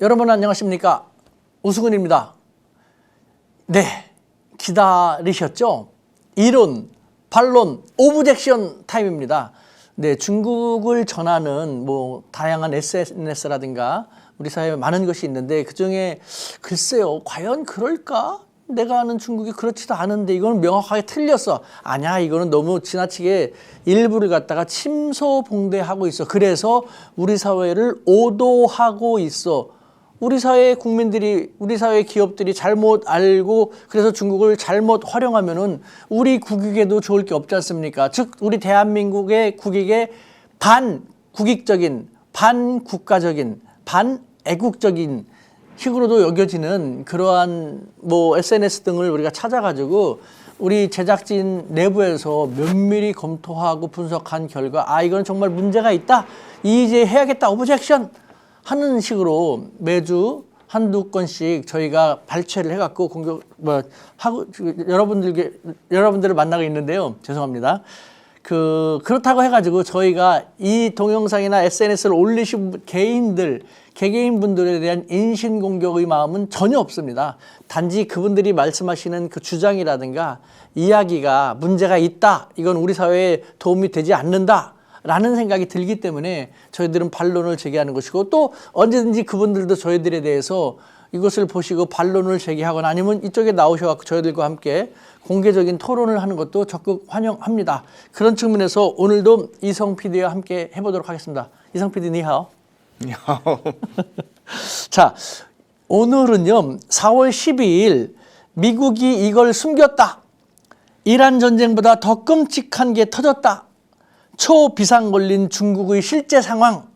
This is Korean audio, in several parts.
여러분 안녕하십니까? 우수근입니다. 네, 기다리셨죠? 이론, 반론, 오브젝션 타임입니다. 네, 중국을 전하는 다양한 SNS라든가 우리 사회에 많은 것이 있는데 그중에 글쎄요, 과연 그럴까? 내가 아는 중국이 그렇지도 않은데 이거는 명확하게 틀렸어. 아니야, 이거는 너무 지나치게 일부를 갖다가 침소봉대하고 있어. 그래서 우리 사회를 오도하고 있어. 우리 사회 국민들이, 우리 사회 기업들이 잘못 알고 그래서 중국을 잘못 활용하면은 우리 국익에도 좋을 게 없지 않습니까? 즉, 우리 대한민국의 국익에 반국익적인, 반국가적인, 반애국적인 식으로도 여겨지는 그러한 SNS 등을 우리가 찾아가지고 우리 제작진 내부에서 면밀히 검토하고 분석한 결과 이건 정말 문제가 있다. 이제 해야겠다. 오브젝션 하는 식으로 매주 한두 건씩 저희가 발췌를 해갖고 하고 여러분들을 만나고 있는데요. 죄송합니다. 그렇다고 해가지고 저희가 이 동영상이나 SNS를 올리신 개개인분들에 대한 인신공격의 마음은 전혀 없습니다. 단지 그분들이 말씀하시는 그 주장이라든가 이야기가 문제가 있다. 이건 우리 사회에 도움이 되지 않는다. 라는 생각이 들기 때문에 저희들은 반론을 제기하는 것이고 또 언제든지 그분들도 저희들에 대해서 이것을 보시고 반론을 제기하거나 아니면 이쪽에 나오셔서 저희들과 함께 공개적인 토론을 하는 것도 적극 환영합니다. 그런 측면에서 오늘도 이성 PD와 함께 해보도록 하겠습니다. 이성 PD 니하오. 니하오. 자, 오늘은요 4월 12일 미국이 이걸 숨겼다. 이란 전쟁보다 더 끔찍한 게 터졌다. 초비상 걸린 중국의 실제 상황.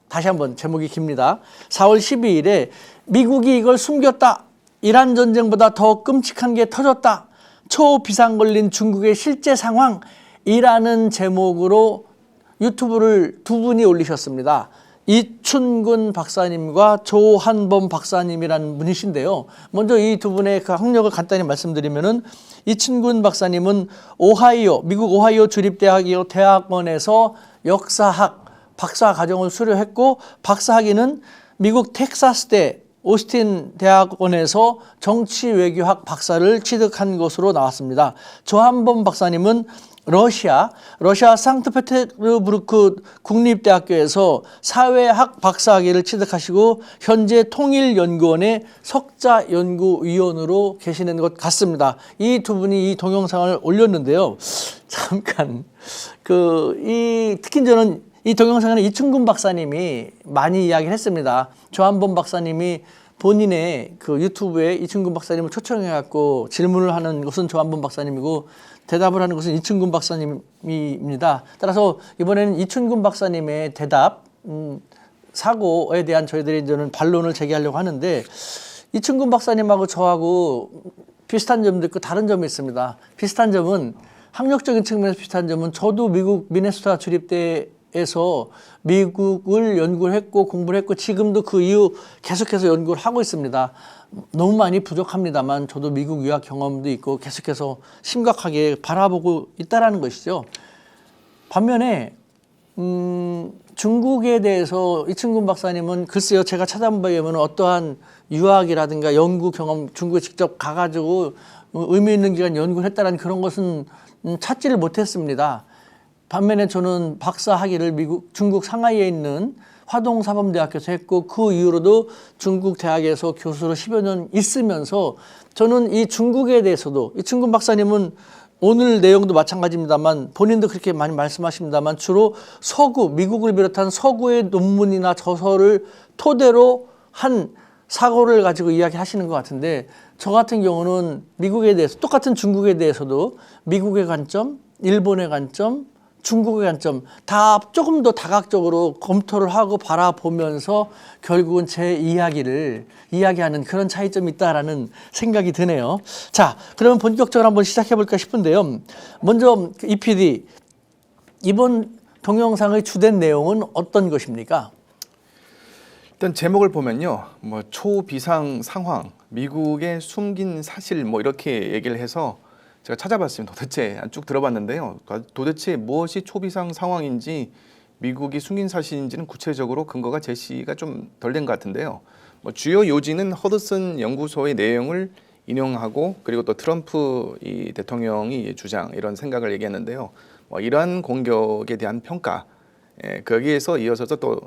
다시 한번 제목이 깁니다. 4월 12일에 미국이 이걸 숨겼다. 이란 전쟁보다 더 끔찍한 게 터졌다. 초비상 걸린 중국의 실제 상황이라는 제목으로 유튜브를 두 분이 올리셨습니다. 이춘근 박사님과 조한범 박사님이라는 분이신데요. 먼저 이 두 분의 그 학력을 간단히 말씀드리면은 이춘근 박사님은 미국 오하이오 주립대학교 대학원에서 역사학 박사 과정을 수료했고 박사학위는 미국 텍사스대 오스틴 대학원에서 정치외교학 박사를 취득한 것으로 나왔습니다. 조한범 박사님은 러시아 상트페테르부르크 국립대학교에서 사회학 박사학위를 취득하시고 현재 통일연구원의 석자연구위원으로 계시는 것 같습니다. 이 두 분이 이 동영상을 올렸는데요. 잠깐 특히 저는 이 동영상에는 이춘근 박사님이 많이 이야기를 했습니다. 조한범 박사님이 본인의 그 유튜브에 이춘근 박사님을 초청해갖고 질문을 하는 것은 조한범 박사님이고 대답을 하는 것은 이춘근 박사님입니다. 따라서 이번에는 이춘근 박사님의 대답, 사고에 대한 저희들이 저는 반론을 제기하려고 하는데 이춘근 박사님하고 저하고 비슷한 점도 있고 다른 점이 있습니다. 비슷한 점은 학력적인 측면에서 비슷한 점은 저도 미국 미네소타 주립대에서 미국을 연구를 했고 공부를 했고 지금도 그 이후 계속해서 연구를 하고 있습니다. 너무 많이 부족합니다만 저도 미국 유학 경험도 있고 계속해서 심각하게 바라보고 있다는 것이죠. 반면에 중국에 대해서 이춘근 박사님은 글쎄요, 제가 찾아본 바에 의하면 어떠한 유학이라든가 연구 경험 중국에 직접 가가지고 의미 있는 기간 연구를 했다는 그런 것은 찾지를 못했습니다. 반면에 저는 박사 학위를 중국 상하이에 있는 화동사범대학교에서 했고 그 이후로도 중국 대학에서 교수로 10여 년 있으면서 저는 이 중국에 대해서도 이춘근 박사님은 오늘 내용도 마찬가지입니다만 본인도 그렇게 많이 말씀하십니다만 주로 미국을 비롯한 서구의 논문이나 저서를 토대로 한 사고를 가지고 이야기하시는 것 같은데 저 같은 경우는 미국에 대해서 똑같은 중국에 대해서도 미국의 관점, 일본의 관점, 중국의 관점 다 조금 더 다각적으로 검토를 하고 바라보면서 결국은 제 이야기를 이야기하는 그런 차이점이 있다라는 생각이 드네요. 자, 그러면 본격적으로 한번 시작해 볼까 싶은데요. 먼저 이 PD, 이번 동영상의 주된 내용은 어떤 것입니까? 일단 제목을 보면요, 초비상 상황, 미국의 숨긴 사실 이렇게 얘기를 해서 제가 찾아봤습니다. 도대체 쭉 들어봤는데요. 도대체 무엇이 초비상 상황인지 미국이 숨긴 사실인지는 구체적으로 근거가 제시가 좀 덜 된 것 같은데요. 뭐 주요 요지는 허드슨 연구소의 내용을 인용하고 그리고 또 트럼프 이 대통령이 주장 이런 생각을 얘기했는데요. 뭐 이러한 공격에 대한 평가, 거기에서 이어서서 또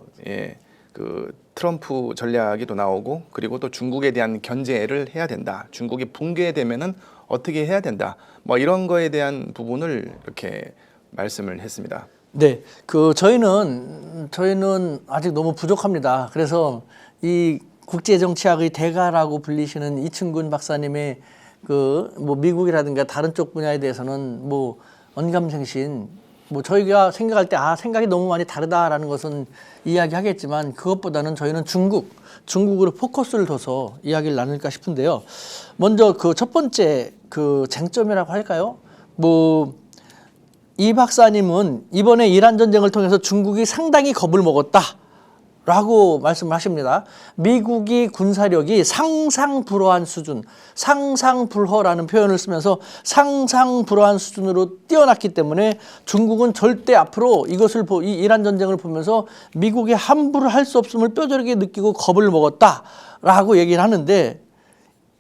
그 트럼프 전략이 또 나오고 그리고 또 중국에 대한 견제를 해야 된다. 중국이 붕괴되면은 어떻게 해야 된다. 뭐 이런 거에 대한 부분을 이렇게 말씀을 했습니다. 네, 그 저희는 아직 너무 부족합니다. 그래서 이 국제정치학의 대가라고 불리시는 이충근 박사님의 그 뭐 미국이라든가 다른 쪽 분야에 대해서는 뭐 언감생신 뭐 저희가 생각할 때 생각이 너무 많이 다르다라는 것은 이야기하겠지만 그것보다는 저희는 중국으로 포커스를 둬서 이야기를 나눌까 싶은데요. 먼저 그 첫 번째 그 쟁점이라고 할까요? 뭐 이 박사님은 이번에 이란 전쟁을 통해서 중국이 상당히 겁을 먹었다라고 말씀을 하십니다. 미국이 군사력이 상상불허한 수준, 상상불허라는 표현을 쓰면서 상상불허한 수준으로 뛰어났기 때문에 중국은 절대 앞으로 이 이란 전쟁을 보면서 미국이 함부로 할 수 없음을 뼈저리게 느끼고 겁을 먹었다라고 얘기를 하는데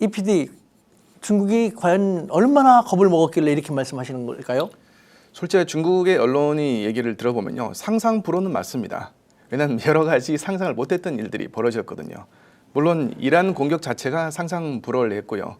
이 PD, 중국이 과연 얼마나 겁을 먹었길래 이렇게 말씀하시는 걸까요? 솔직히 중국의 언론이 얘기를 들어보면요. 상상불허는 맞습니다. 왜냐하면 여러 가지 상상을 못했던 일들이 벌어졌거든요. 물론 이란 공격 자체가 상상불허를 했고요.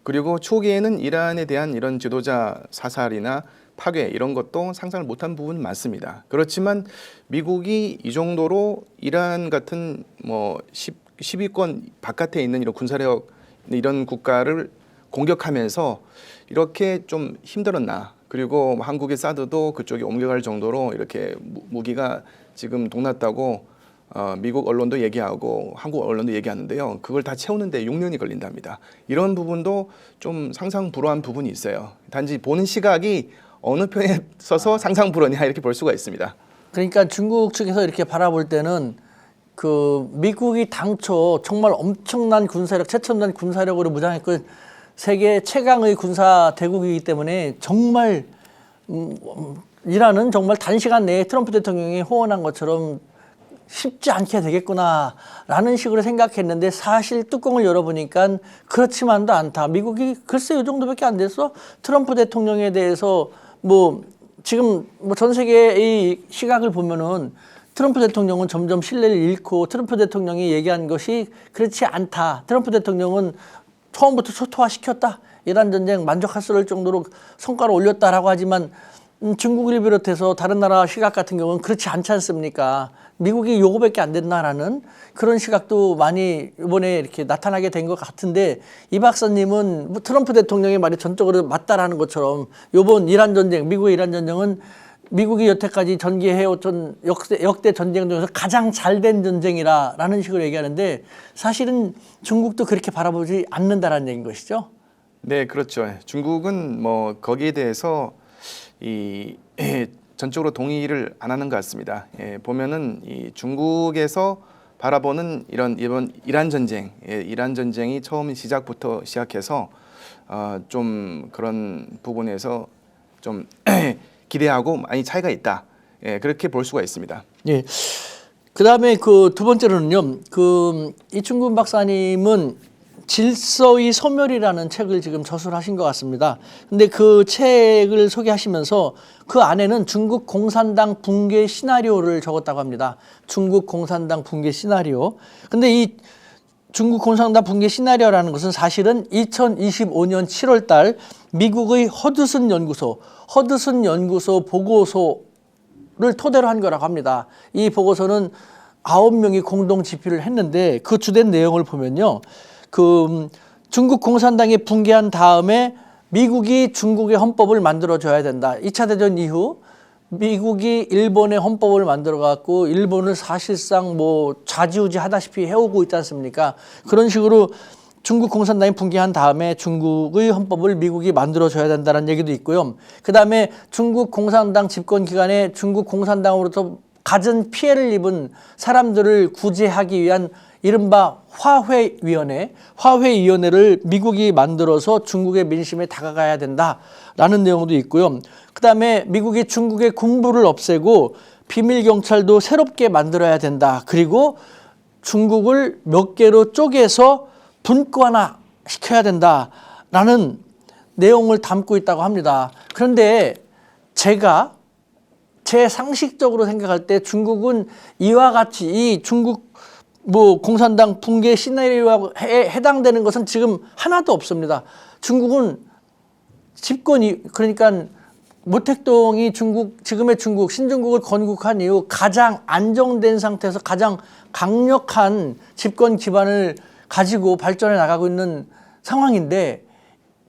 그리고 초기에는 이란에 대한 이런 지도자 사살이나 파괴 이런 것도 상상을 못한 부분이 많습니다. 그렇지만 미국이 이 정도로 이란 같은 뭐 10위권 바깥에 있는 이런 군사력 이런 국가를 공격하면서 이렇게 좀 힘들었나. 그리고 한국의 사드도 그쪽에 옮겨갈 정도로 이렇게 무기가 지금 동났다고 미국 언론도 얘기하고 한국 언론도 얘기하는데요. 그걸 다 채우는데 6년이 걸린답니다. 이런 부분도 좀 상상불허한 부분이 있어요. 단지 보는 시각이 어느 편에 서서 상상불허냐 이렇게 볼 수가 있습니다. 그러니까 중국 측에서 이렇게 바라볼 때는 그 미국이 당초 정말 엄청난 군사력, 최첨단 군사력으로 무장했고 세계 최강의 군사 대국이기 때문에 정말 이란은 정말 단시간 내에 트럼프 대통령이 호언한 것처럼 쉽지 않게 되겠구나라는 식으로 생각했는데 사실 뚜껑을 열어보니까 그렇지만도 않다. 미국이 글쎄 이 정도밖에 안 됐어. 트럼프 대통령에 대해서 뭐 지금 뭐 전 세계의 시각을 보면은 트럼프 대통령은 점점 신뢰를 잃고 트럼프 대통령이 얘기한 것이 그렇지 않다. 트럼프 대통령은 처음부터 초토화시켰다. 이란 전쟁 만족할 정도로 성과를 올렸다라고 하지만 중국을 비롯해서 다른 나라 시각 같은 경우는 그렇지 않지 않습니까? 미국이 요거밖에 안 됐나라는 그런 시각도 많이 이번에 이렇게 나타나게 된 것 같은데 이 박사님은 트럼프 대통령의 말이 전적으로 맞다라는 것처럼 이번 이란 전쟁, 미국의 이란 전쟁은 미국이 여태까지 전개해왔던 역대 전쟁 중에서 가장 잘된 전쟁이라는 식으로 얘기하는데 사실은 중국도 그렇게 바라보지 않는다라는 얘기인 것이죠. 네, 그렇죠. 중국은 뭐 거기에 대해서 전적으로 동의를 안 하는 것 같습니다. 보면은 이 중국에서 바라보는 이번 이란 전쟁, 이란 전쟁이 처음 시작부터 시작해서 좀 그런 부분에서 좀 기대하고 많이 차이가 있다. 그렇게 볼 수가 있습니다. 예. 그다음에 그 두 번째로는요. 그 이충근 박사님은 질서의 소멸이라는 책을 지금 저술하신 것 같습니다. 근데 그 책을 소개하시면서 그 안에는 중국 공산당 붕괴 시나리오를 적었다고 합니다. 중국 공산당 붕괴 시나리오. 근데 이 중국 공산당 붕괴 시나리오라는 것은 사실은 2025년 7월 달 미국의 허드슨 연구소 보고서를 토대로 한 거라고 합니다. 이 보고서는 9명이 공동 집필을 했는데 그 주된 내용을 보면요. 그 중국 공산당이 붕괴한 다음에 미국이 중국의 헌법을 만들어줘야 된다. 2차 대전 이후 미국이 일본의 헌법을 만들어 갖고 일본을 사실상 뭐 좌지우지 하다시피 해오고 있지 않습니까? 그런 식으로 중국 공산당이 붕괴한 다음에 중국의 헌법을 미국이 만들어줘야 된다는 얘기도 있고요. 그다음에 중국 공산당 집권 기간에 중국 공산당으로부터 갖은 피해를 입은 사람들을 구제하기 위한 이른바 화해위원회를 미국이 만들어서 중국의 민심에 다가가야 된다라는 내용도 있고요. 그다음에 미국이 중국의 군부를 없애고 비밀경찰도 새롭게 만들어야 된다. 그리고 중국을 몇 개로 쪼개서 분권화 시켜야 된다라는 내용을 담고 있다고 합니다. 그런데 제가 제 상식적으로 생각할 때 중국은 이와 같이 이 중국 공산당 붕괴 시나리오에 해당되는 것은 지금 하나도 없습니다. 중국은 집권이 그러니까 모택동이 지금의 중국 신중국을 건국한 이후 가장 안정된 상태에서 가장 강력한 집권 기반을 가지고 발전해 나가고 있는 상황인데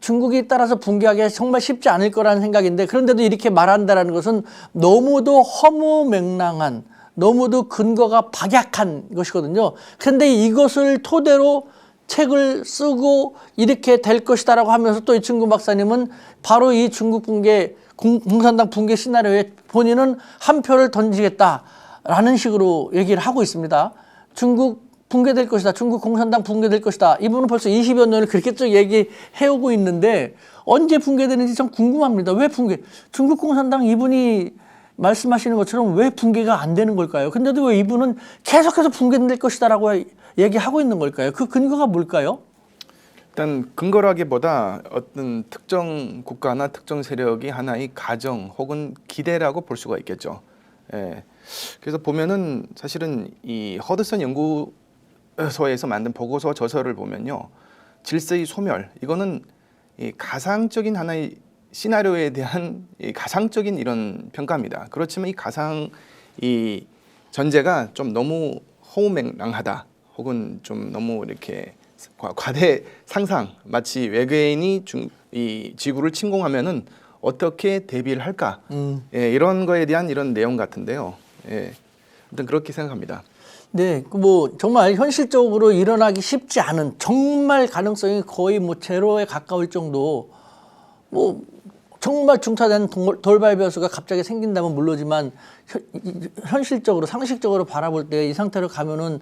중국이 따라서 붕괴하기가 정말 쉽지 않을 거라는 생각인데 그런데도 이렇게 말한다는 것은 너무도 허무맹랑한 너무도 근거가 박약한 것이거든요. 그런데 이것을 토대로 책을 쓰고 이렇게 될 것이다라고 하면서 또 이춘근 박사님은 바로 이 중국 붕괴 공산당 붕괴 시나리오에 본인은 한 표를 던지겠다라는 식으로 얘기를 하고 있습니다. 중국 붕괴될 것이다. 중국 공산당 붕괴될 것이다. 이분은 벌써 20여 년을 그렇게 쭉 얘기해오고 있는데 언제 붕괴되는지 좀 궁금합니다. 왜 붕괴? 중국 공산당 이분이 말씀하시는 것처럼 왜 붕괴가 안 되는 걸까요? 근데도 왜 이분은 계속해서 붕괴될 것이다라고 얘기하고 있는 걸까요? 그 근거가 뭘까요? 일단 근거라기보다 어떤 특정 국가나 특정 세력이 하나의 가정 혹은 기대라고 볼 수가 있겠죠. 예. 그래서 보면은 사실은 이 허드슨 연구소에서 만든 보고서 저서를 보면요, 질서의 소멸 이거는 이 가상적인 하나의 시나리오에 대한 이 가상적인 이런 평가입니다. 그렇지만 이 가상 이 전제가 좀 너무 허무맹랑하다 혹은 좀 너무 이렇게 과대 상상, 마치 외계인이 이 지구를 침공하면은 어떻게 대비를 할까? 예, 이런 거에 대한 이런 내용 같은데요. 예, 아무튼 그렇게 생각합니다. 네, 정말 현실적으로 일어나기 쉽지 않은 정말 가능성이 거의 제로에 가까울 정도 정말 중차대한 돌발 변수가 갑자기 생긴다면 모르지만 현실적으로 상식적으로 바라볼 때 이 상태로 가면은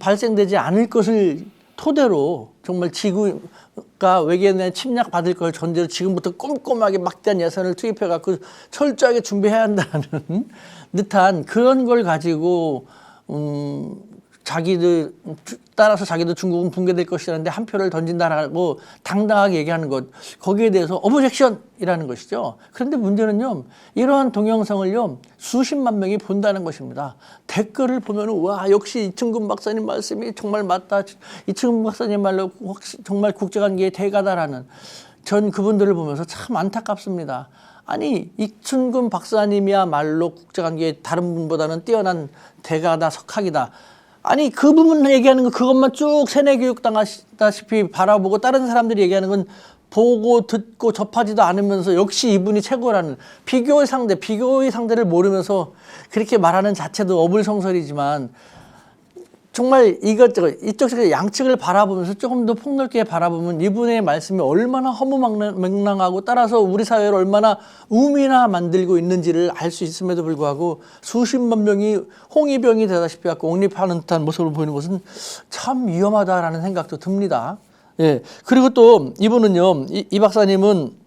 발생되지 않을 것을 토대로 정말 지구가 외계인에 침략받을 걸 전제로 지금부터 꼼꼼하게 막대한 예산을 투입해 갖고 철저하게 준비해야 한다는 듯한 그런 걸 가지고 자기들 따라서 자기도 중국은 붕괴될 것이라는데 한 표를 던진다라고 당당하게 얘기하는 것, 거기에 대해서 오브젝션이라는 것이죠. 그런데 문제는요, 이러한 동영상을요 수십만 명이 본다는 것입니다. 댓글을 보면 와, 역시 이춘근 박사님 말씀이 정말 맞다, 이춘근 박사님 말로 정말 국제관계의 대가다라는, 전 그분들을 보면서 참 안타깝습니다. 아니, 이춘근 박사님이야말로 국제관계의 다른 분보다는 뛰어난 대가다, 석학이다. 아니, 그 부분 얘기하는 거 그것만 쭉 세뇌 교육 당하시다시피 바라보고 다른 사람들이 얘기하는 건 보고 듣고 접하지도 않으면서 역시 이분이 최고라는 비교의 상대를 모르면서 그렇게 말하는 자체도 어불성설이지만 정말 이쪽 양측을 바라보면서 조금 더 폭넓게 바라보면 이분의 말씀이 얼마나 허무맹랑하고 따라서 우리 사회를 얼마나 우미나 만들고 있는지를 알 수 있음에도 불구하고 수십만 명이 홍위병이 되다시피 하고 옹립하는 듯한 모습을 보이는 것은 참 위험하다라는 생각도 듭니다. 예. 그리고 또 이분은요, 이 박사님은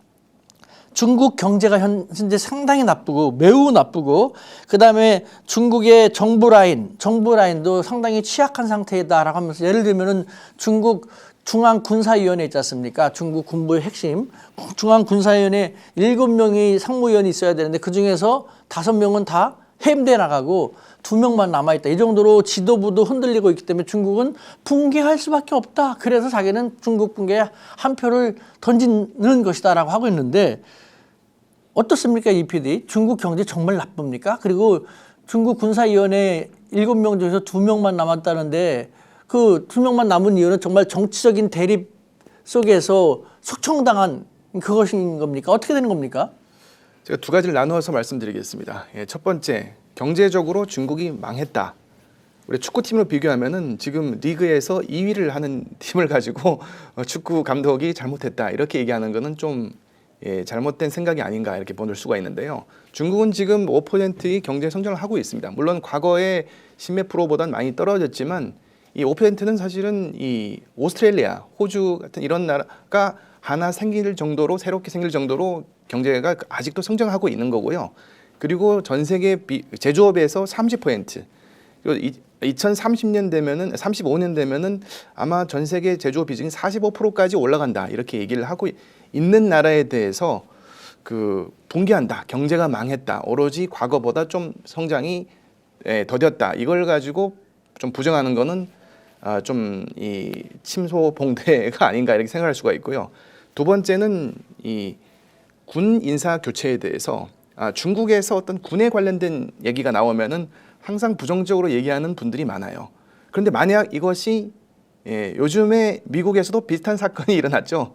중국 경제가 현재 상당히 나쁘고 매우 나쁘고 그다음에 중국의 정부 라인도 상당히 취약한 상태다라고 하면서 예를 들면은 중국 중앙군사위원회 있지 않습니까? 중국 군부의 핵심 중앙군사위원회 7명이 상무위원이 있어야 되는데 그중에서 5명은 다 해임돼 나가고 2명만 남아있다. 이 정도로 지도부도 흔들리고 있기 때문에 중국은 붕괴할 수밖에 없다. 그래서 자기는 중국 붕괴에 한 표를 던지는 것이다라고 하고 있는데 어떻습니까, 이 PD? 중국 경제 정말 나쁩니까? 그리고 중국 군사위원회 7명 중에서 2명만 남았다는데 그 2명만 남은 이유는 정말 정치적인 대립 속에서 숙청당한 그것인 겁니까? 어떻게 되는 겁니까? 제가 두 가지를 나누어서 말씀드리겠습니다. 예, 첫 번째, 경제적으로 중국이 망했다. 우리 축구팀으로 비교하면은 지금 리그에서 2위를 하는 팀을 가지고 축구 감독이 잘못했다 이렇게 얘기하는 거는 좀 잘못된 생각이 아닌가 이렇게 보는 수가 있는데요. 중국은 지금 5%의 경제 성장을 하고 있습니다. 물론 과거에 10몇 %보다는 많이 떨어졌지만 이 5%는 사실은 이 오스트레일리아, 호주 같은 이런 나라가 하나 생길 정도로 새롭게 생길 정도로 경제가 아직도 성장하고 있는 거고요. 그리고 전 세계 제조업에서 30%, 그리고 2030년 되면은 35년 되면은 아마 전 세계 제조업 비중이 45%까지 올라간다 이렇게 얘기를 하고 있는 나라에 대해서 그 붕괴한다, 경제가 망했다, 오로지 과거보다 좀 성장이 더뎠다 이걸 가지고 좀 부정하는 거는 좀 이 침소봉대가 아닌가 이렇게 생각할 수가 있고요. 두 번째는 이 군 인사 교체에 대해서 중국에서 어떤 군에 관련된 얘기가 나오면은 항상 부정적으로 얘기하는 분들이 많아요. 그런데 만약 이것이 요즘에 미국에서도 비슷한 사건이 일어났죠.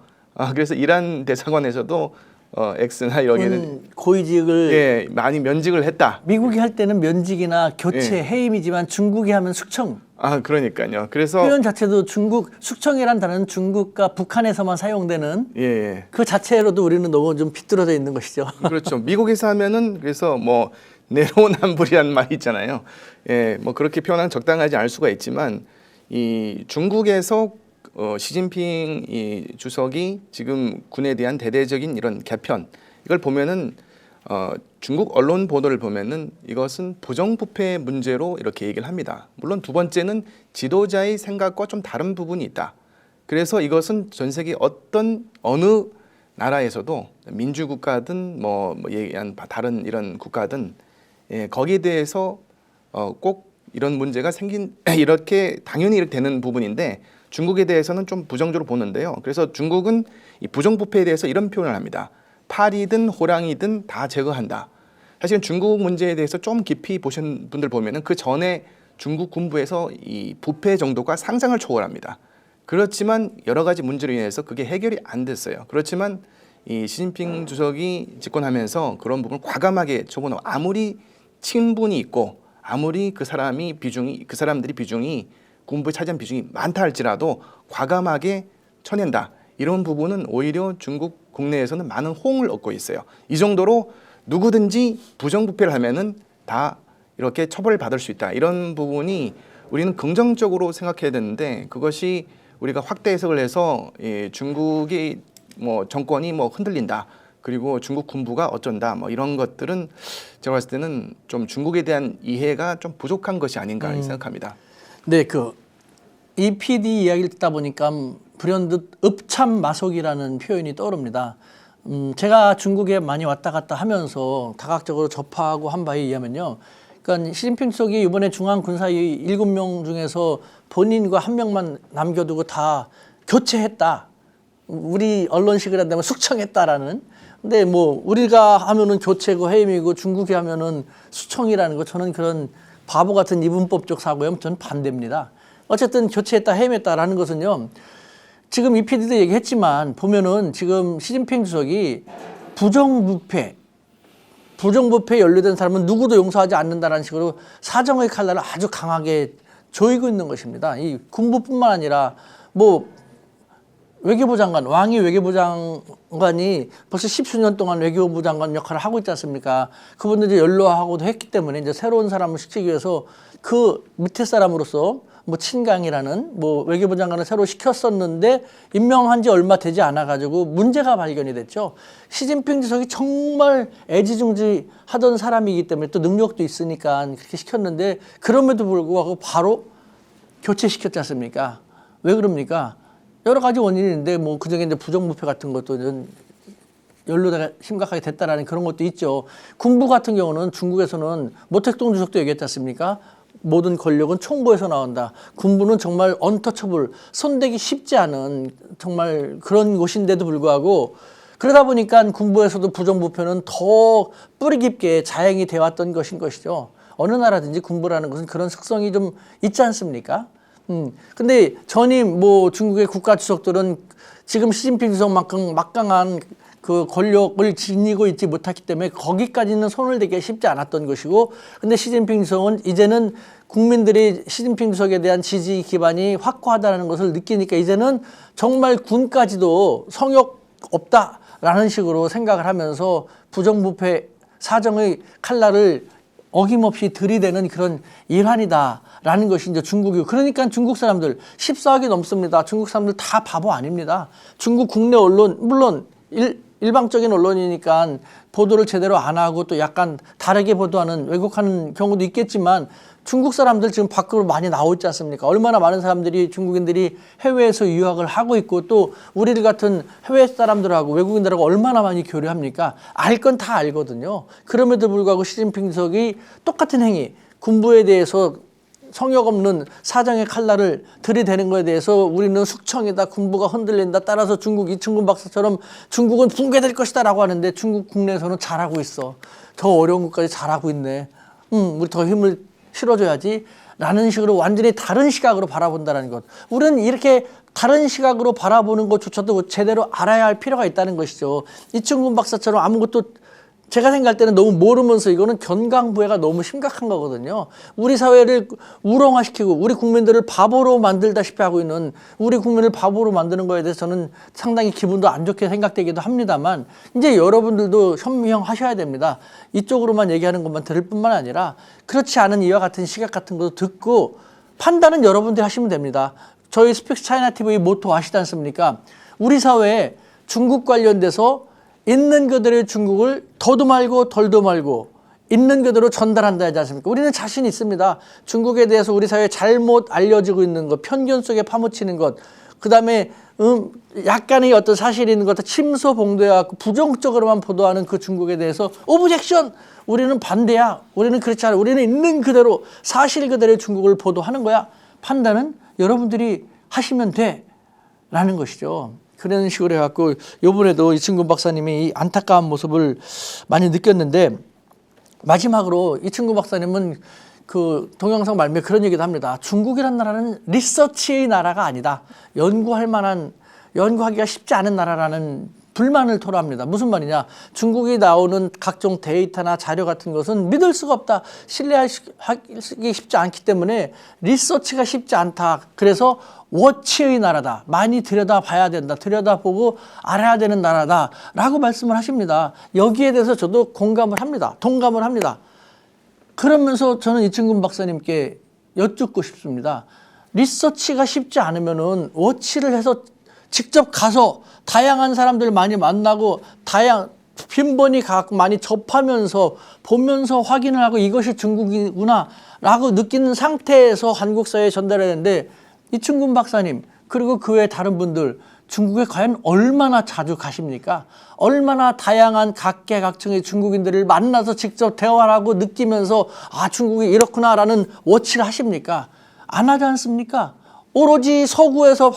그래서 이란 대사관에서도 X나 이런 고위직을 많이 면직을 했다. 미국이 할 때는 면직이나 교체, 해임이지만 중국이 하면 숙청. 그러니까요. 그래서 표현 자체도 중국 숙청이란 단어는 중국과 북한에서만 사용되는 그 자체로도 우리는 너무 좀 비뚤어져 있는 것이죠. 그렇죠. 미국에서 하면은 그래서 뭐 내로남불이란 말이 있잖아요. 뭐 그렇게 표현하면 적당하지 않을 수가 있지만 이 중국에서 시진핑 이 주석이 지금 군에 대한 대대적인 이런 개편 이걸 보면은 중국 언론 보도를 보면은 이것은 부정부패 문제로 이렇게 얘기를 합니다. 물론 두 번째는 지도자의 생각과 좀 다른 부분이 있다. 그래서 이것은 전 세계 어느 나라에서도 민주국가든 뭐 얘기한 다른 이런 국가든 거기에 대해서 꼭 이런 문제가 이렇게 당연히 이렇게 되는 부분인데 중국에 대해서는 좀 부정적으로 보는데요. 그래서 중국은 이 부정부패에 대해서 이런 표현을 합니다. 파리든 호랑이든 다 제거한다. 사실은 중국 문제에 대해서 좀 깊이 보신 분들 보면은 그 전에 중국 군부에서 이 부패 정도가 상상을 초월합니다. 그렇지만 여러 가지 문제로 인해서 그게 해결이 안 됐어요. 그렇지만 이 시진핑 주석이 집권하면서 그런 부분을 과감하게 접어넣어 아무리 친분이 있고 아무리 그 사람들이 비중이 군부에 차지한 비중이 많다 할지라도 과감하게 쳐낸다. 이런 부분은 오히려 중국 국내에서는 많은 호응을 얻고 있어요. 이 정도로 누구든지 부정부패를 하면은 다 이렇게 처벌을 받을 수 있다. 이런 부분이 우리는 긍정적으로 생각해야 되는데 그것이 우리가 확대 해석을 해서 중국이 뭐 정권이 뭐 흔들린다. 그리고 중국 군부가 어쩐다. 뭐 이런 것들은 제가 봤을 때는 좀 중국에 대한 이해가 좀 부족한 것이 아닌가 생각합니다. 네, 이 PD 이야기를 듣다 보니까 불현듯 읍참마속이라는 표현이 떠오릅니다. 제가 중국에 많이 왔다 갔다 하면서 다각적으로 접하고 한 바에 의하면요. 그러니까 시진핑 주석이 이번에 중앙군사위 7명 중에서 본인과 한 명만 남겨두고 다 교체했다. 우리 언론식으로 한다면 숙청했다라는. 근데 뭐 우리가 하면은 교체고 해임이고 중국이 하면은 수청이라는 거 저는 그런 바보 같은 이분법적 사고에 저는 반대입니다. 어쨌든 교체했다 해임했다라는 것은요. 지금 이 PD도 얘기했지만 보면은 지금 시진핑 주석이 부정부패에 연루된 사람은 누구도 용서하지 않는다라는 식으로 사정의 칼날을 아주 강하게 조이고 있는 것입니다. 이 군부뿐만 아니라 뭐 외교부 장관, 왕이 외교부 장관이 벌써 10수년 동안 외교부 장관 역할을 하고 있지 않습니까? 그분들이 연로하고도 했기 때문에 이제 새로운 사람을 시키기 위해서 그 밑에 사람으로서 뭐 친강이라는 뭐 외교부 장관을 새로 시켰었는데 임명한 지 얼마 되지 않아 가지고 문제가 발견이 됐죠. 시진핑 주석이 정말 애지중지 하던 사람이기 때문에 또 능력도 있으니까 그렇게 시켰는데 그럼에도 불구하고 바로 교체시켰지 않습니까? 왜 그럽니까? 여러 가지 원인이 있는데 뭐 그중에 이제 부정부패 같은 것도 연루가 심각하게 됐다라는 그런 것도 있죠. 군부 같은 경우는 중국에서는 모택동 주석도 얘기했지 않습니까? 모든 권력은 총부에서 나온다. 군부는 정말 언터처블, 손대기 쉽지 않은 정말 그런 곳인데도 불구하고 그러다 보니까 군부에서도 부정부패는 더 뿌리 깊게 자행이 되어왔던 것인 것이죠. 어느 나라든지 군부라는 것은 그런 특성이 좀 있지 않습니까? 근데 전임 뭐 중국의 국가 주석들은 지금 시진핑 주석만큼 막강한 그 권력을 지니고 있지 못했기 때문에 거기까지는 손을 대기 쉽지 않았던 것이고, 근데 시진핑 주석은 이제는 국민들이 시진핑 주석에 대한 지지 기반이 확고하다는 것을 느끼니까 이제는 정말 군까지도 성역 없다라는 식으로 생각을 하면서 부정부패 사정의 칼날을 어김없이 들이대는 그런 일환이다라는 것이 이제 중국이고, 그러니까 중국 사람들 14억이 넘습니다. 중국 사람들 다 바보 아닙니다. 중국 국내 언론 물론 일방적인 언론이니까 보도를 제대로 안 하고 또 약간 다르게 보도하는 왜곡하는 경우도 있겠지만 중국 사람들 지금 밖으로 많이 나오지 않습니까? 얼마나 많은 사람들이 중국인들이 해외에서 유학을 하고 있고 또 우리들 같은 해외 사람들하고 외국인들하고 얼마나 많이 교류합니까? 알 건 다 알거든요. 그럼에도 불구하고 시진핑 주석이 똑같은 행위, 군부에 대해서 성역 없는 사정의 칼날을 들이대는 것에 대해서 우리는 숙청이다, 군부가 흔들린다, 따라서 중국 이충근 박사처럼 중국은 붕괴될 것이다 라고 하는데 중국 국내에서는 잘하고 있어. 더 어려운 것까지 잘하고 있네. 우리 더 힘을 실어줘야지 라는 식으로 완전히 다른 시각으로 바라본다는 것. 우리는 이렇게 다른 시각으로 바라보는 것조차도 제대로 알아야 할 필요가 있다는 것이죠. 이충근 박사처럼 아무것도 제가 생각할 때는 너무 모르면서 이거는 견강부회가 너무 심각한 거거든요. 우리 사회를 우롱화시키고 우리 국민들을 바보로 만들다시피 하고 있는 우리 국민을 바보로 만드는 거에 대해서 저는 상당히 기분도 안 좋게 생각되기도 합니다만 이제 여러분들도 현명하셔야 됩니다. 이쪽으로만 얘기하는 것만 들을 뿐만 아니라 그렇지 않은 이와 같은 시각 같은 것도 듣고 판단은 여러분들이 하시면 됩니다. 저희 스픽스 차이나 TV 모토 아시지 않습니까? 우리 사회에 중국 관련돼서 있는 그대로의 중국을 더도 말고 덜도 말고 있는 그대로 전달한다 하지 않습니까? 우리는 자신 있습니다. 중국에 대해서 우리 사회에 잘못 알려지고 있는 것, 편견 속에 파묻히는 것, 그 다음에 약간의 어떤 사실이 있는 것, 침소봉도해갖고 부정적으로만 보도하는 그 중국에 대해서 오브젝션! 우리는 반대야. 우리는 그렇지 않아. 우리는 있는 그대로 사실 그대로의 중국을 보도하는 거야. 판단은 여러분들이 하시면 돼. 라는 것이죠. 그런 식으로 해갖고 이번에도 이충근 박사님이 이 안타까운 모습을 많이 느꼈는데 마지막으로 이충근 박사님은 그 동영상 말미에 그런 얘기도 합니다. 중국이란 나라는 리서치의 나라가 아니다. 연구하기가 쉽지 않은 나라라는 불만을 토로합니다. 무슨 말이냐? 중국이 나오는 각종 데이터나 자료 같은 것은 믿을 수가 없다. 신뢰하기 쉽지 않기 때문에 리서치가 쉽지 않다. 그래서 워치의 나라다. 많이 들여다봐야 된다. 들여다보고 알아야 되는 나라다. 라고 말씀을 하십니다. 여기에 대해서 저도 공감을 합니다. 동감을 합니다. 그러면서 저는 이충근 박사님께 여쭙고 싶습니다. 리서치가 쉽지 않으면은 워치를 해서 직접 가서 다양한 사람들 많이 만나고 빈번히 가고 많이 접하면서 보면서 확인을 하고 이것이 중국이구나 라고 느끼는 상태에서 한국 사회에 전달해야 되는데 이충근 박사님 그리고 그 외 다른 분들 중국에 과연 얼마나 자주 가십니까? 얼마나 다양한 각계각층의 중국인들을 만나서 직접 대화를 하고 느끼면서 아 중국이 이렇구나라는 워치를 하십니까? 안 하지 않습니까? 오로지 서구에서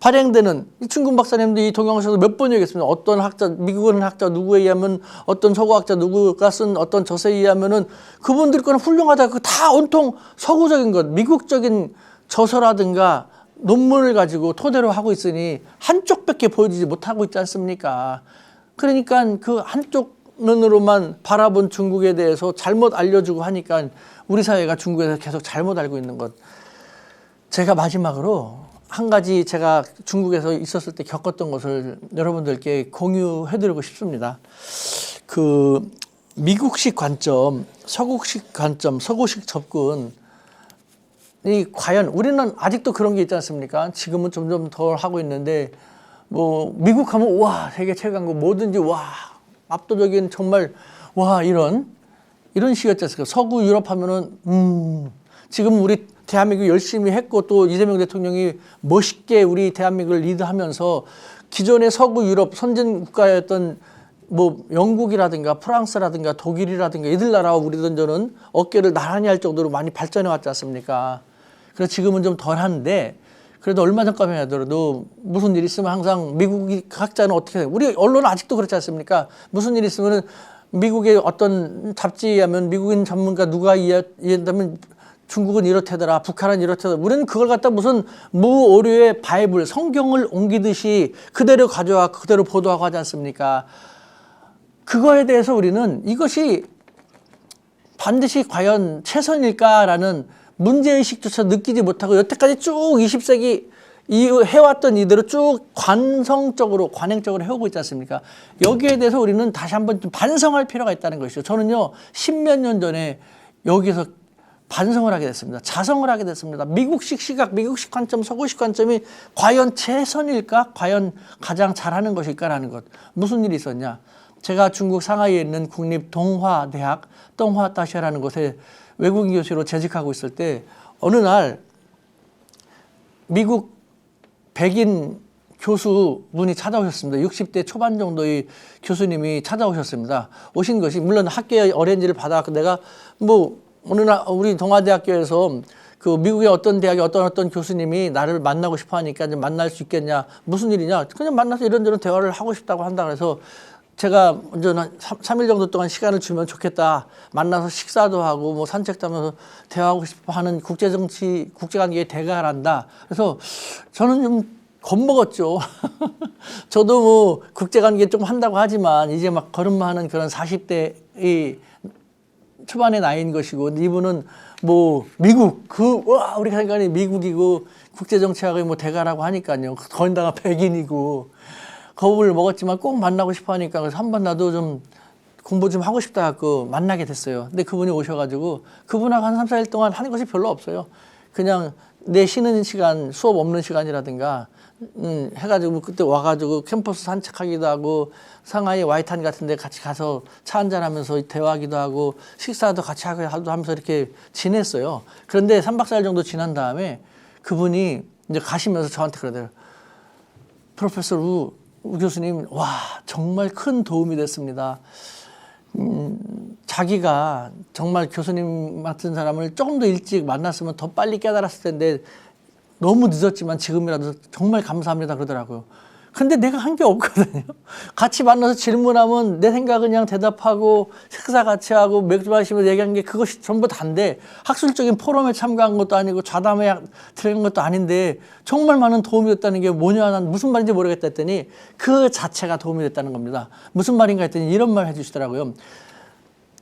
발행되는 이충근 박사님도 이 동영상에서 몇 번 얘기했습니다. 어떤 학자, 미국은 학자 누구에 의하면 어떤 서구학자 누구가 쓴 어떤 저서에 의하면은 그분들 거는 훌륭하다. 그 다 온통 서구적인 것, 미국적인 저서라든가 논문을 가지고 토대로 하고 있으니 한쪽밖에 보여주지 못하고 있지 않습니까? 그러니까 그 한쪽 눈으로만 바라본 중국에 대해서 잘못 알려주고 하니까 우리 사회가 중국에서 계속 잘못 알고 있는 것. 제가 마지막으로 한 가지 제가 중국에서 있었을 때 겪었던 것을 여러분들께 공유해드리고 싶습니다. 그 미국식 관점, 서구식 관점, 서구식 접근 이 과연 우리는 아직도 그런 게 있지 않습니까? 지금은 점점 덜 하고 있는데 뭐 미국 하면 와 세계 최강국 뭐든지 와 압도적인 정말 와 이런 식이었지 않습니까? 서구 유럽 하면은 지금 우리 대한민국 열심히 했고 또 이재명 대통령이 멋있게 우리 대한민국을 리드하면서 기존의 서구 유럽 선진 국가였던 뭐 영국이라든가 프랑스라든가 독일이라든가 이들 나라와 우리들은 어깨를 나란히 할 정도로 많이 발전해 왔지 않습니까? 그래서 지금은 좀 덜한데 그래도 얼마 전까지만 하더라도 무슨 일 있으면 항상 미국이 각자는 어떻게 해요? 우리 언론은 아직도 그렇지 않습니까? 무슨 일 있으면 미국의 어떤 잡지에 하면 미국인 전문가 누가 이해한다면 중국은 이렇다더라, 북한은 이렇다더라. 우리는 그걸 갖다 무슨 무오류의 바이블, 성경을 옮기듯이 그대로 가져와 그대로 보도하고 하지 않습니까? 그거에 대해서 우리는 이것이 반드시 과연 최선일까라는 문제의식조차 느끼지 못하고 여태까지 쭉 20세기 해왔던 이대로 쭉 관행적으로 해오고 있지 않습니까? 여기에 대해서 우리는 다시 한번 좀 반성할 필요가 있다는 것이죠. 저는요, 10몇 년 전에 여기서 반성을 하게 됐습니다. 자성을 하게 됐습니다. 미국식 시각, 미국식 관점, 서구식 관점이 과연 최선일까? 과연 가장 잘하는 것일까라는 것. 무슨 일이 있었냐? 제가 중국 상하이에 있는 국립동화대학 덩화다시라는 곳에 외국인 교수로 재직하고 있을 때 어느 날 미국 백인 교수분이 찾아오셨습니다. 60대 초반 정도의 교수님이 찾아오셨습니다. 오신 것이 물론 학계의 어레인지를 받아갖고 내가 뭐 어느 날 우리 동아대학교에서 그 미국의 어떤 대학의 어떤 교수님이 나를 만나고 싶어 하니까 좀 만날 수 있겠냐, 무슨 일이냐, 그냥 만나서 이런저런 대화를 하고 싶다고 한다 그래서 제가 먼저 한 3일 정도 동안 시간을 주면 좋겠다. 만나서 식사도 하고 뭐 산책도 하면서 대화하고 싶어 하는 국제정치, 국제관계의 대가란다. 그래서 저는 좀 겁먹었죠. 저도 뭐 국제관계 좀 한다고 하지만 이제 막 걸음마하는 그런 40대의 초반의 나이인 것이고, 이분은 뭐 미국 우리가 생각하는 미국이고 국제정치학의 뭐 대가라고 하니까요. 거기다가 백인이고 겁을 먹었지만 꼭 만나고 싶어 하니까 그래서 한번 나도 좀 공부 좀 하고 싶다 갖고 만나게 됐어요. 근데 그분이 오셔가지고 그분하고 한 3, 4일 동안 하는 것이 별로 없어요. 그냥 내 쉬는 시간, 수업 없는 시간이라든가 해가지고 그때 와가지고 캠퍼스 산책하기도 하고 상하이 와이탄 같은 데 같이 가서 차 한잔 하면서 대화하기도 하고 식사도 같이 하면서 이렇게 지냈어요. 그런데 3박 4일 정도 지난 다음에 그분이 이제 가시면서 저한테 그러더라고요. 프로페서 우 교수님, 와, 정말 큰 도움이 됐습니다. 자기가 정말 교수님 같은 사람을 조금 더 일찍 만났으면 더 빨리 깨달았을 텐데 너무 늦었지만 지금이라도 정말 감사합니다 그러더라고요. 근데 내가 한 게 없거든요. 같이 만나서 질문하면 내 생각 그냥 대답하고 식사 같이 하고 맥주 마시면서 얘기한 게 그것이 전부 다인데 학술적인 포럼에 참가한 것도 아니고 좌담에 들어간 것도 아닌데 정말 많은 도움이 됐다는 게 뭐냐, 난 무슨 말인지 모르겠다 했더니 그 자체가 도움이 됐다는 겁니다. 무슨 말인가 했더니 이런 말 해주시더라고요.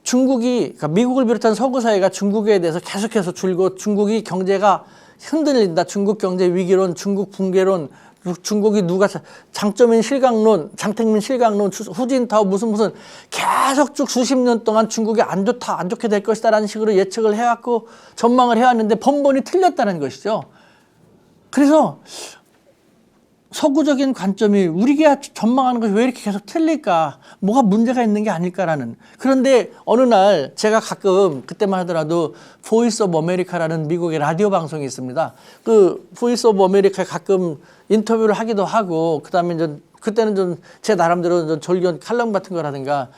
중국이, 그러니까 미국을 비롯한 서구 사회가 중국에 대해서 계속해서 줄곧 중국이 경제가 흔들린다. 중국 경제 위기론, 중국 붕괴론, 중국이 누가 장점인 실강론, 장택민 실강론, 후진타오 무슨 계속 쭉 수십 년 동안 중국이 안 좋게 될 것이다라는 식으로 예측을 해왔고 전망을 해왔는데 번번이 틀렸다는 것이죠. 그래서 서구적인 관점이 우리가 전망하는 것이 왜 이렇게 계속 틀릴까? 뭐가 문제가 있는 게 아닐까라는. 그런데 어느 날 제가 가끔 그때만 하더라도 보이스 오브 아메리카라는 미국의 라디오 방송이 있습니다. 그 보이스 오브 아메리카에 가끔 인터뷰를 하기도 하고 그다음에 그때는 좀 제 나름대로 좀 절견 칼럼 같은 거라든가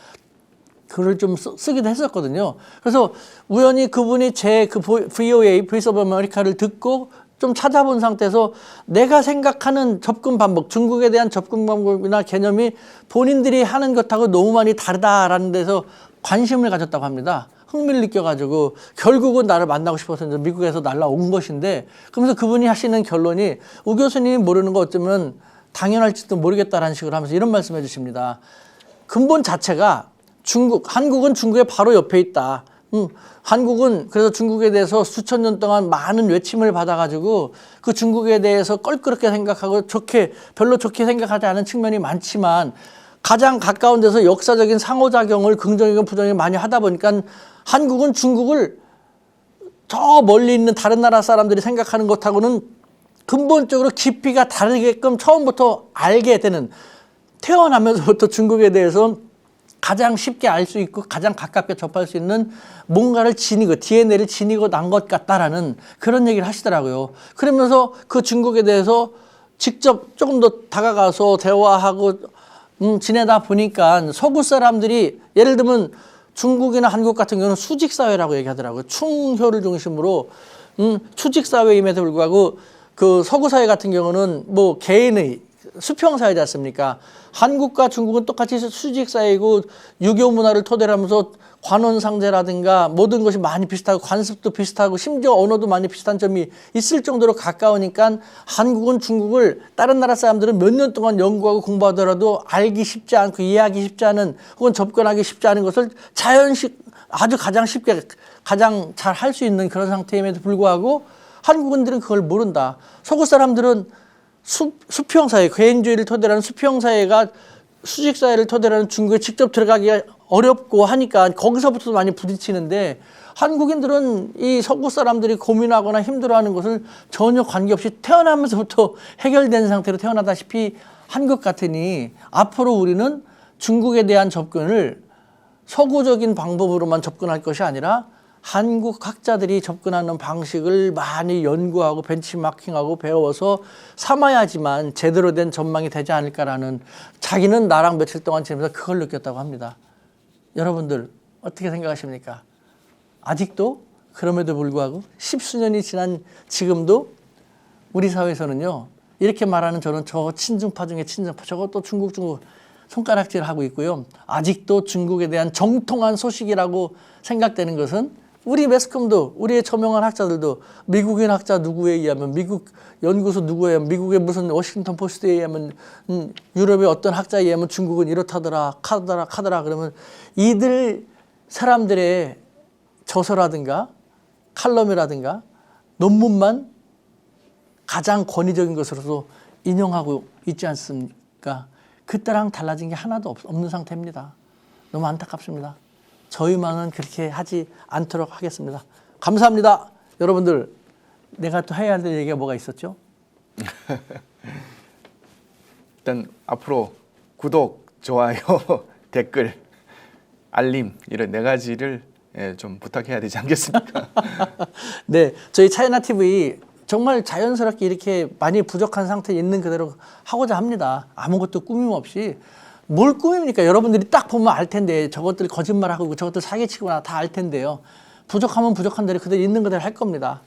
글을 좀 쓰기도 했었거든요. 그래서 우연히 그분이 제 그 VOA, 보이스 오브 아메리카를 듣고 좀 찾아본 상태에서 내가 생각하는 접근 방법, 중국에 대한 접근 방법이나 개념이 본인들이 하는 것하고 너무 많이 다르다라는 데서 관심을 가졌다고 합니다. 흥미를 느껴가지고 결국은 나를 만나고 싶어서 이제 미국에서 날라온 것인데, 그러면서 그분이 하시는 결론이 우 교수님이 모르는 거 어쩌면 당연할지도 모르겠다라는 식으로 하면서 이런 말씀해 주십니다. 근본 자체가 한국은 중국의 바로 옆에 있다. 한국은 그래서 중국에 대해서 수천 년 동안 많은 외침을 받아가지고 그 중국에 대해서 껄끄럽게 생각하고 별로 좋게 생각하지 않은 측면이 많지만 가장 가까운 데서 역사적인 상호작용을 긍정이건 부정이건 많이 하다 보니까 한국은 중국을 저 멀리 있는 다른 나라 사람들이 생각하는 것하고는 근본적으로 깊이가 다르게끔 처음부터 알게 되는, 태어나면서부터 중국에 대해서 가장 쉽게 알 수 있고 가장 가깝게 접할 수 있는 뭔가를 DNA를 지니고 난 것 같다라는 그런 얘기를 하시더라고요. 그러면서 그 중국에 대해서 직접 조금 더 다가가서 대화하고 지내다 보니까 서구 사람들이 예를 들면 중국이나 한국 같은 경우는 수직사회라고 얘기하더라고요. 충효를 중심으로 수직사회임에도 불구하고 그 서구 사회 같은 경우는 뭐 개인의 수평사회지 않습니까? 한국과 중국은 똑같이 수직사회이고 유교 문화를 토대로 하면서 관원상제라든가 모든 것이 많이 비슷하고 관습도 비슷하고 심지어 언어도 많이 비슷한 점이 있을 정도로 가까우니까 한국은 중국을 다른 나라 사람들은 몇 년 동안 연구하고 공부하더라도 알기 쉽지 않고 이해하기 쉽지 않은 혹은 접근하기 쉽지 않은 것을 아주 가장 쉽게 가장 잘 할 수 있는 그런 상태임에도 불구하고 한국인들은 그걸 모른다. 서구 사람들은 수평사회, 개인주의를 토대로 하는 수평사회가 수직사회를 토대로 하는 중국에 직접 들어가기가 어렵고 하니까 거기서부터 많이 부딪히는데, 한국인들은 이 서구 사람들이 고민하거나 힘들어하는 것을 전혀 관계없이 태어나면서부터 해결된 상태로 태어나다시피 한 것 같으니 앞으로 우리는 중국에 대한 접근을 서구적인 방법으로만 접근할 것이 아니라 한국 학자들이 접근하는 방식을 많이 연구하고 벤치마킹하고 배워서 삼아야지만 제대로 된 전망이 되지 않을까라는, 자기는 나랑 며칠 동안 지내면서 그걸 느꼈다고 합니다. 여러분들 어떻게 생각하십니까? 아직도 그럼에도 불구하고 십수년이 지난 지금도 우리 사회에서는요, 이렇게 말하는 저는 저 친중파 중에 친중파, 저것도 중국 손가락질 하고 있고요. 아직도 중국에 대한 정통한 소식이라고 생각되는 것은 우리 매스컴도, 우리의 저명한 학자들도 미국인 학자 누구에 의하면, 미국 연구소 누구에 의하면, 미국의 무슨 워싱턴 포스트에 의하면, 유럽의 어떤 학자에 의하면 중국은 이렇다더라 카더라 그러면 이들 사람들의 저서라든가 칼럼이라든가 논문만 가장 권위적인 것으로도 인용하고 있지 않습니까? 그때랑 달라진 게 하나도 없는 상태입니다. 너무 안타깝습니다. 저희만은 그렇게 하지 않도록 하겠습니다. 감사합니다. 여러분들, 내가 또 해야 될 얘기가 뭐가 있었죠? 일단 앞으로 구독, 좋아요, 댓글, 알림 이런 4가지를 좀 부탁해야 되지 않겠습니까? 네, 저희 차이나 TV 정말 자연스럽게 이렇게 많이 부족한 상태에 있는 그대로 하고자 합니다. 아무것도 꾸밈 없이. 뭘 꾸밉니까? 여러분들이 딱 보면 알 텐데, 저것들 거짓말하고 저것들 사기치거나 다 알 텐데요. 부족하면 부족한 대로 그대로 있는 그대로 할 겁니다.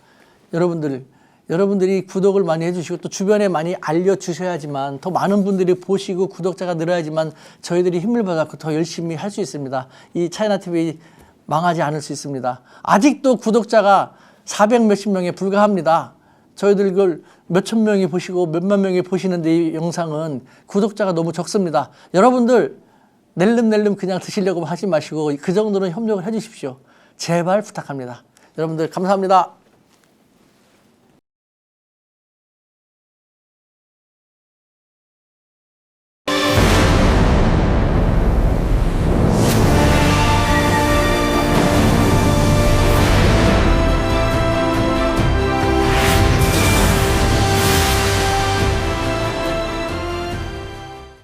여러분들이 구독을 많이 해주시고 또 주변에 많이 알려주셔야지만, 더 많은 분들이 보시고 구독자가 늘어야지만 저희들이 힘을 받아서 더 열심히 할 수 있습니다. 이 차이나 TV 망하지 않을 수 있습니다. 아직도 구독자가 400 몇십 명에 불과합니다. 저희들 이걸 몇천 명이 보시고 몇만 명이 보시는데 이 영상은 구독자가 너무 적습니다. 여러분들 낼름 그냥 드시려고 하지 마시고 그 정도는 협력을 해 주십시오. 제발 부탁합니다. 여러분들 감사합니다.